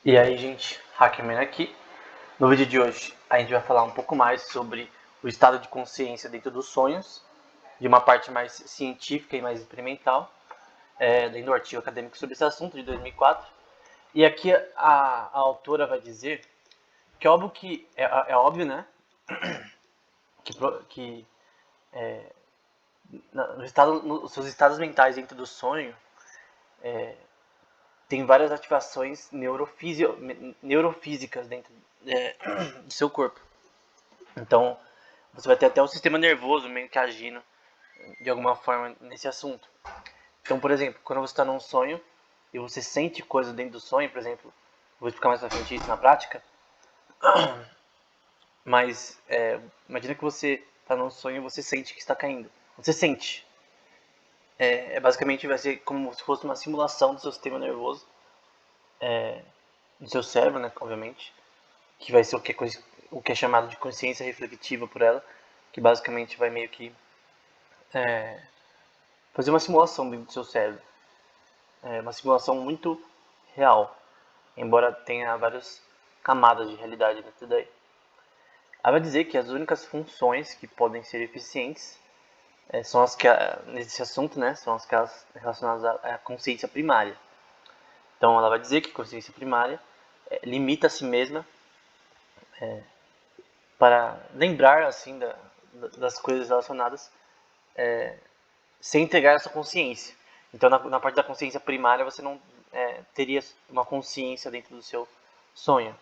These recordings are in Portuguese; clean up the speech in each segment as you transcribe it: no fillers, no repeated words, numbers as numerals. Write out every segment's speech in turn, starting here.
E aí, gente, Hackman aqui. No vídeo de hoje, a gente vai falar um pouco mais sobre o estado de consciência dentro dos sonhos, de uma parte mais científica e mais experimental, dentro do artigo acadêmico sobre esse assunto de 2004. E aqui a autora vai dizer que é óbvio que é óbvio, né, que no estado, nos seus estados mentais dentro do sonho tem várias ativações neurofísicas dentro do seu corpo. Então, você vai ter até o sistema nervoso meio que agindo de alguma forma nesse assunto. Então, por exemplo, quando você está num sonho e você sente coisas dentro do sonho, por exemplo, vou explicar mais pra frente isso na prática, mas imagina que você está num sonho e você sente que está caindo. Você sente. Basicamente vai ser como se fosse uma simulação do seu sistema nervoso, do seu cérebro, né, obviamente, que vai ser o que é chamado de consciência reflexiva por ela, que basicamente vai meio que fazer uma simulação dentro do seu cérebro. É uma simulação muito real, embora tenha várias camadas de realidade dentro daí. Ela vai dizer que as únicas funções que podem ser eficientes são as que, nesse assunto, né, são aquelas relacionadas à consciência primária. Então ela vai dizer que a consciência primária limita a si mesma para lembrar assim das coisas relacionadas sem entregar essa consciência. Então na parte da consciência primária você não teria uma consciência dentro do seu sonho.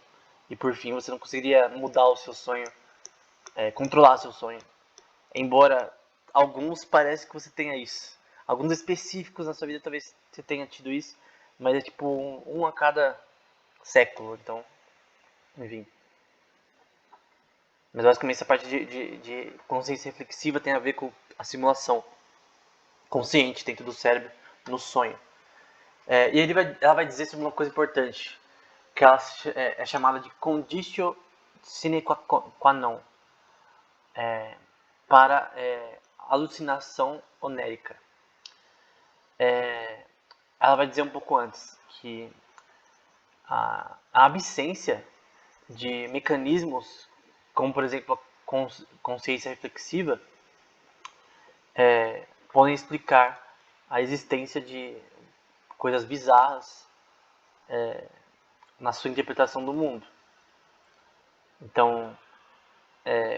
E por fim você não conseguiria mudar o seu sonho, controlar seu sonho. Embora alguns parece que você tenha isso. Alguns específicos na sua vida talvez você tenha tido isso, mas é tipo um a cada século, então, enfim. Mas basicamente essa parte de consciência reflexiva tem a ver com a simulação consciente dentro do cérebro no sonho. E ela vai dizer sobre uma coisa importante, que ela é chamada de conditio sine qua non, para alucinação onérica. Ela vai dizer um pouco antes que a absência de mecanismos, como por exemplo a consciência reflexiva, podem explicar a existência de coisas bizarras na sua interpretação do mundo. Então,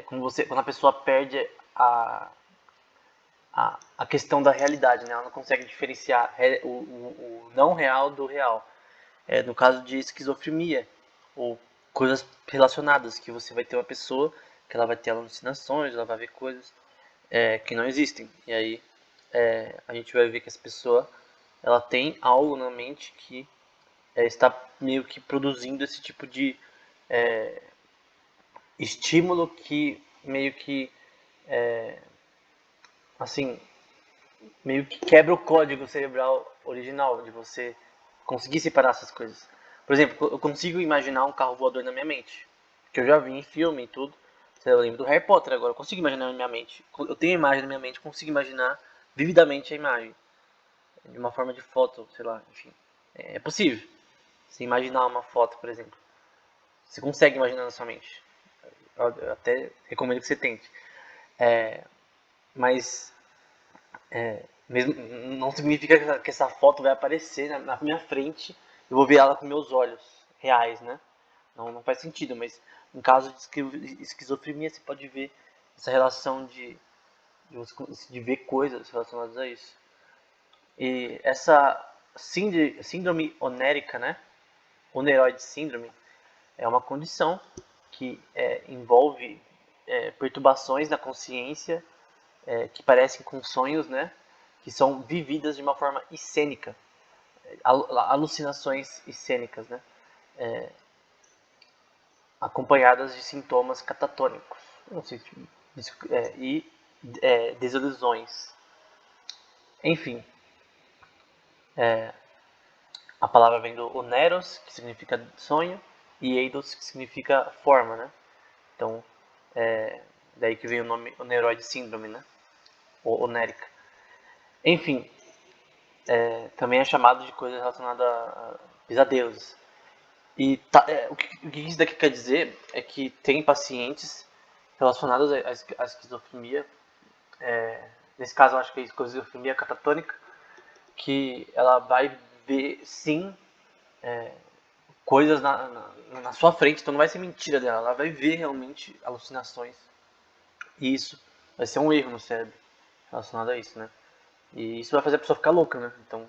quando a pessoa perde a questão da realidade, né? Ela não consegue diferenciar o não real do real. No caso de esquizofrenia ou coisas relacionadas, que você vai ter uma pessoa que ela vai ter alucinações, ela vai ver coisas que não existem. E aí a gente vai ver que essa pessoa ela tem algo na mente que está meio que produzindo esse tipo de estímulo que meio que assim meio que quebra o código cerebral original de você conseguir separar essas coisas. Por exemplo, eu consigo imaginar um carro voador na minha mente, que eu já vi em filme e tudo. Eu lembro do Harry Potter agora, eu consigo imaginar na minha mente. Eu tenho a imagem na minha mente, consigo imaginar vividamente a imagem. De uma forma de foto, sei lá, enfim. É possível. Você imaginar uma foto, por exemplo. Você consegue imaginar na sua mente. Eu até recomendo que você tente. Mas mesmo, não significa que essa foto vai aparecer na minha frente. Eu vou ver ela com meus olhos reais, né? Não faz sentido, mas no caso de esquizofrenia você pode ver essa relação de ver coisas relacionadas a isso. E essa síndrome onérica, né? Oneroide síndrome, é uma condição que envolve perturbações da consciência que parecem com sonhos, né? Que são vividas de uma forma cênica, alucinações cênicas, né? Acompanhadas de sintomas catatônicos e desilusões. Enfim, a palavra vem do oneros, que significa sonho, e eidos, que significa forma, né? Então, daí que vem o nome oneroide síndrome, né? Ou onérica. Enfim, também é chamado de coisa relacionada a pesadelos. E o que isso daqui quer dizer é que tem pacientes relacionados à esquizofrenia, nesse caso eu acho que é esquizofrenia catatônica, que ela vai ver sim coisas na sua frente, então não vai ser mentira dela, ela vai ver realmente alucinações. E isso vai ser um erro no cérebro relacionado a isso, né? E isso vai fazer a pessoa ficar louca, né? Então,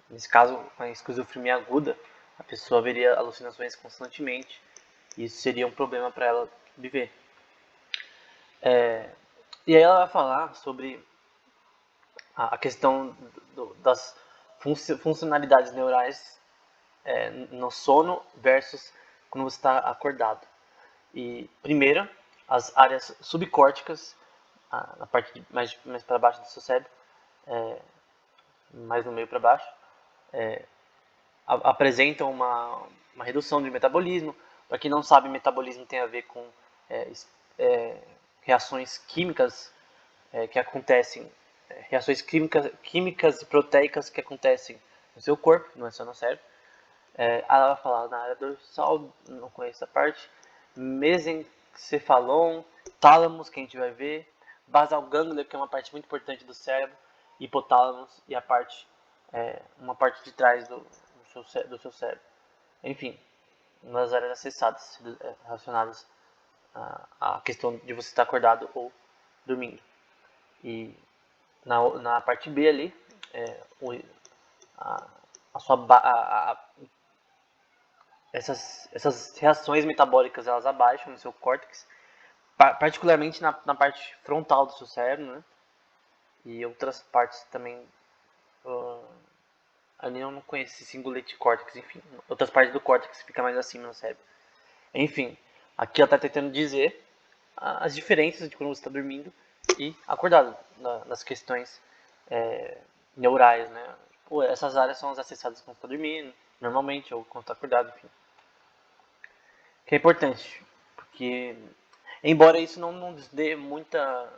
nesse caso, com a esquizofrenia aguda, a pessoa veria alucinações constantemente e isso seria um problema para ela viver. E aí ela vai falar sobre a questão das funcionalidades neurais no sono versus quando você está acordado. E primeiro, as áreas subcórticas, na parte mais para baixo do seu cérebro, mais no meio para baixo, apresentam uma redução de metabolismo. Para quem não sabe, metabolismo tem a ver com é, é, reações químicas que acontecem, reações químicas e proteicas que acontecem no seu corpo, não é só no cérebro. Ela vai falar na área dorsal, não conheço essa parte, mesencefalon, tálamos, que a gente vai ver, basal ganglia, que é uma parte muito importante do cérebro, hipotálamos e uma parte de trás do seu cérebro. Enfim, nas áreas acessadas, relacionadas à questão de você estar acordado ou dormindo. E na parte B ali, a, a sua, essas reações metabólicas elas abaixam no seu córtex, particularmente na parte frontal do seu cérebro, né? E outras partes também. Ali eu não conheço esse cingulate córtex, enfim. Outras partes do córtex fica mais acima no cérebro. Enfim, aqui ela está tentando dizer as diferenças de quando você está dormindo e acordado nas questões neurais, né? Pô, essas áreas são as acessadas quando está dormindo, normalmente, ou quando está acordado, enfim. Que é importante, porque embora isso não nos dê muita.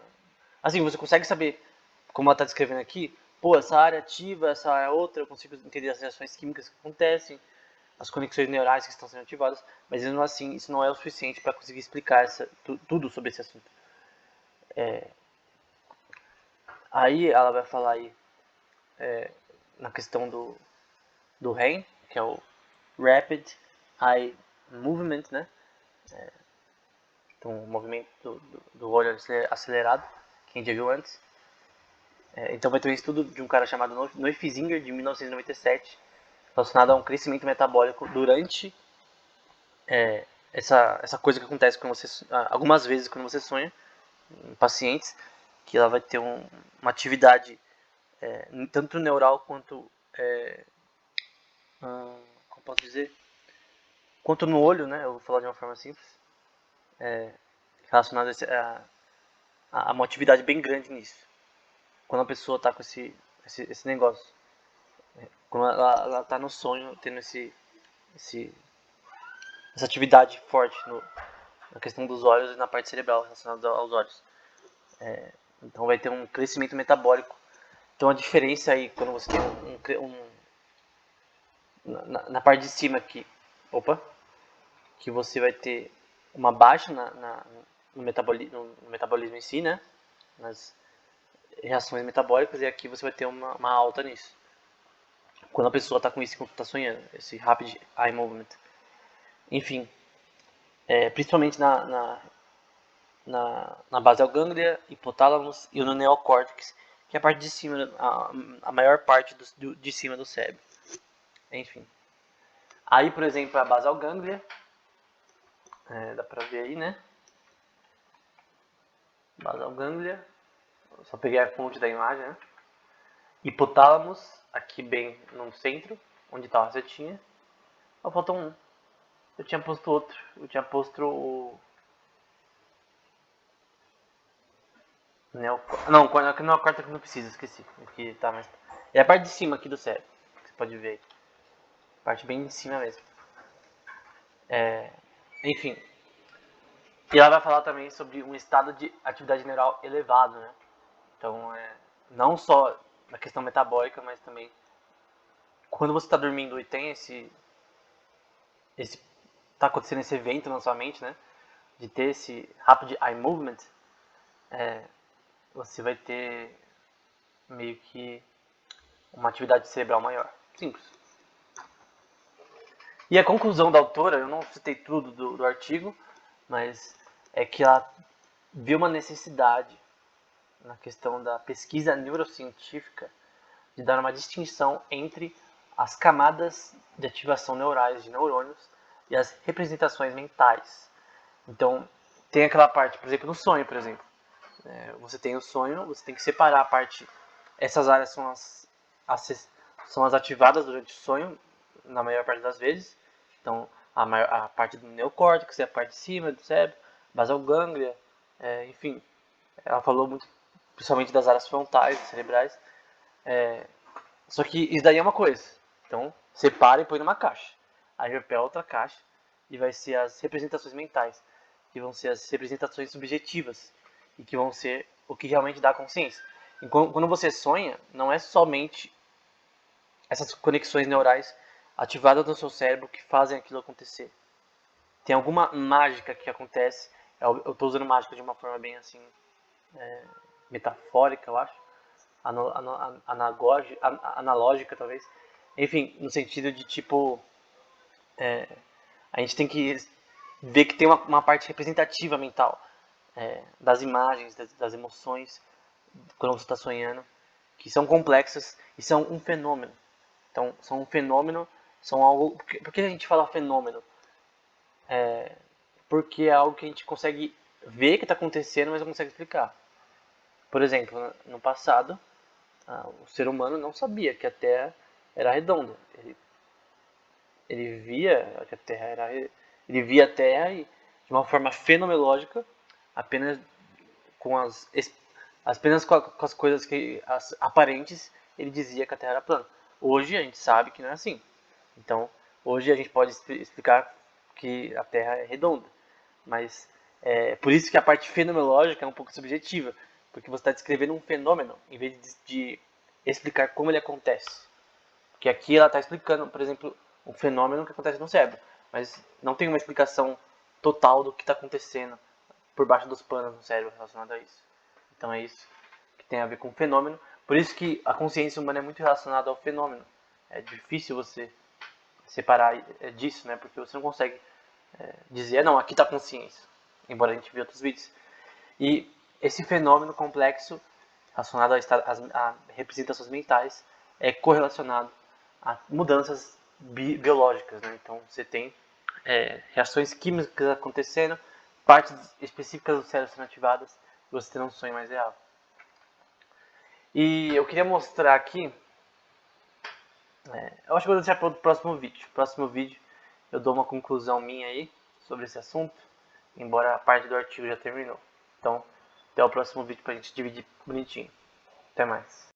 Assim, você consegue saber, como ela está descrevendo aqui, pô, essa área ativa, essa área outra, eu consigo entender as reações químicas que acontecem, as conexões neurais que estão sendo ativadas, mas mesmo assim, isso não é o suficiente para conseguir explicar tudo sobre esse assunto. Aí ela vai falar aí na questão do REM, que é o Rapid Eye Movement, né? Então, o movimento do olho acelerado, que a gente já viu antes. Então vai ter um estudo de um cara chamado Neufziger, de 1997, relacionado a um crescimento metabólico durante essa coisa que acontece quando você, algumas vezes quando você sonha, em pacientes, que ela vai ter uma atividade tanto neural quanto, como posso dizer, quanto no olho, né? Eu vou falar de uma forma simples, relacionada a uma atividade bem grande nisso. Quando a pessoa está com esse negócio. Quando ela tá no sonho, tendo essa atividade forte na questão dos olhos e na parte cerebral relacionada aos olhos. Então vai ter um crescimento metabólico. Então a diferença aí, quando você tem na parte de cima aqui, que você vai ter uma baixa no metabolismo em si, né? Nas reações metabólicas, e aqui você vai ter uma alta nisso. Quando a pessoa está com isso enquanto está sonhando, esse rapid eye movement. Enfim, principalmente na basal ganglia, hipotálamos e no neocórtex, que é a parte de cima, a maior parte de cima do cérebro. Enfim. Aí, por exemplo, a basal ganglia, dá pra ver aí, né? Basal ganglia, só peguei a fonte da imagem, né? Hipotálamos, aqui bem no centro, onde tá a setinha. Oh, faltou um. Eu tinha posto outro. Eu tinha posto o não, aqui não é a quarta que não precisa, esqueci. Aqui tá mais. É a parte de cima aqui do cérebro, que você pode ver. A parte bem de cima mesmo. Enfim. E ela vai falar também sobre um estado de atividade neural elevado, né? Então, não só na questão metabólica, mas também quando você está dormindo e tem tá acontecendo esse evento na sua mente, né? De ter esse Rapid Eye Movement, você vai ter meio que uma atividade cerebral maior. Simples. E a conclusão da autora, eu não citei tudo do artigo, mas é que ela viu uma necessidade na questão da pesquisa neurocientífica de dar uma distinção entre as camadas de ativação neurais de neurônios e as representações mentais. Então, tem aquela parte, por exemplo, no sonho, por exemplo. Você tem o sonho, você tem que separar a parte... Essas áreas são as ativadas durante o sonho, na maior parte das vezes. Então, a parte do neocórtex, a parte de cima do cérebro, basal ganglia, enfim. Ela falou muito, principalmente das áreas frontais, cerebrais. Só que isso daí é uma coisa. Então, separa e põe numa caixa. Aí vai para outra caixa e vai ser as representações mentais, que vão ser as representações subjetivas e que vão ser o que realmente dá consciência. E quando você sonha, não é somente essas conexões neurais ativadas no seu cérebro que fazem aquilo acontecer. Tem alguma mágica que acontece. Eu estou usando mágica de uma forma bem assim metafórica, eu acho, analógica talvez. Enfim, no sentido de tipo, a gente tem que ver que tem uma parte representativa mental, das imagens, das emoções, quando você está sonhando, que são complexas e são um fenômeno. Então, são um fenômeno, são algo... Por que a gente fala fenômeno? Porque é algo que a gente consegue ver que está acontecendo, mas não consegue explicar. Por exemplo, no passado, o ser humano não sabia que a Terra era redonda. Ele via que a Terra era... Ele via a Terra e, de uma forma fenomenológica, apenas com apenas com as coisas as aparentes, ele dizia que a Terra era plana. Hoje a gente sabe que não é assim. Então, hoje a gente pode explicar que a Terra é redonda. Mas por isso que a parte fenomenológica é um pouco subjetiva, porque você está descrevendo um fenômeno em vez de explicar como ele acontece. Porque aqui ela está explicando, por exemplo, um fenômeno que acontece no cérebro, mas não tem uma explicação total do que está acontecendo por baixo dos panos no cérebro relacionado a isso. Então é isso que tem a ver com o fenômeno. Por isso que a consciência humana é muito relacionada ao fenômeno. É difícil você separar disso, né? Porque você não consegue dizer, não, aqui está a consciência. Embora a gente veja outros vídeos. E esse fenômeno complexo, relacionado a representações mentais, é correlacionado a mudanças biológicas, né? Então você tem reações químicas acontecendo, partes específicas do cérebro sendo ativadas, e você tem um sonho mais real. E eu queria mostrar aqui, eu acho que vou deixar para o próximo vídeo. No próximo vídeo eu dou uma conclusão minha aí sobre esse assunto, embora a parte do artigo já terminou. Então, até o próximo vídeo para a gente dividir bonitinho. Até mais.